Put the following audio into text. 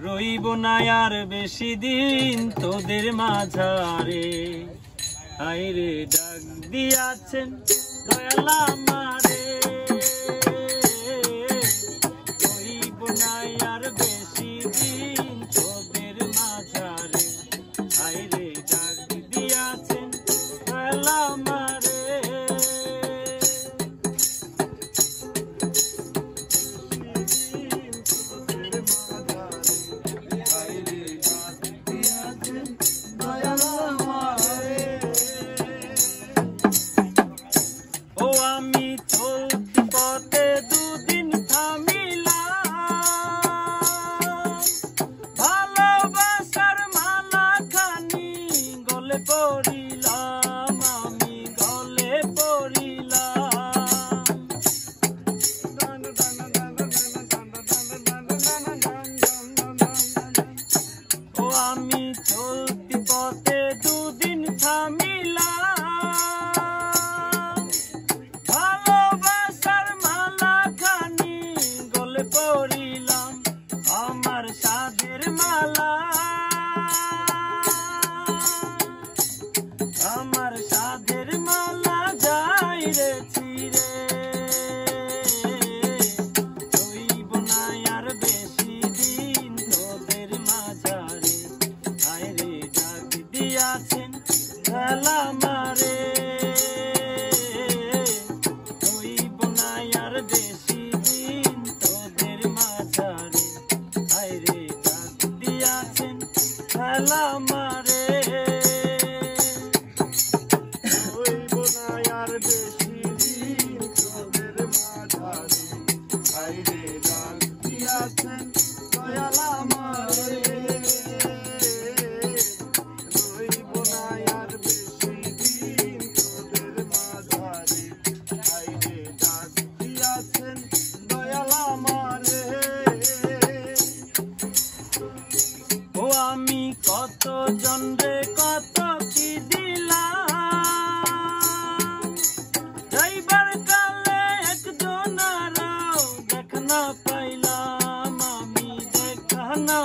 রইব না আর বেশি দিন তোদের মাঝারে, আইরে ডাক দিয়াছেন দয়াল আমারে। রইব না আর বেশি দিন তোদের মাঝারে, আইরে ডাক দিয়াছেন দয়াল আমারে। আমি চলতি পথে দুদিন থামিলাম, ভালোবাসার মালা খানি গলে পড়িলাম, আমি গলে পড়িলাম। ও আমি চলতি পথে দুদিন থামিলাম, পড়িলাম আমার সাধের মালা, আমার সাধের মালা যাই রে ছিড়ে। রইব না আর বেশি দিন তোদের মাঝারে, আইরে ডাক দিয়াছেন দয়াল আমারে। রইব না আর বেশি দিন তোদের মাঝারে, আইরে ডাক দিয়াছেন দয়াল আমারে। রইব না আর বেশি দিন তোদের মাঝারে, আইরে ডাক দিয়াছেন দয়াল আমারে। রইব না আর বেশি দিন তোদের মাঝারে, আইরে ডাক দিয়াছেন দয়াল আমারে। ও আমি কত জনরে কত কি দিলাম, যাইবার কালে একজন আরো দেখা না পাইলাম, আমি দেখা না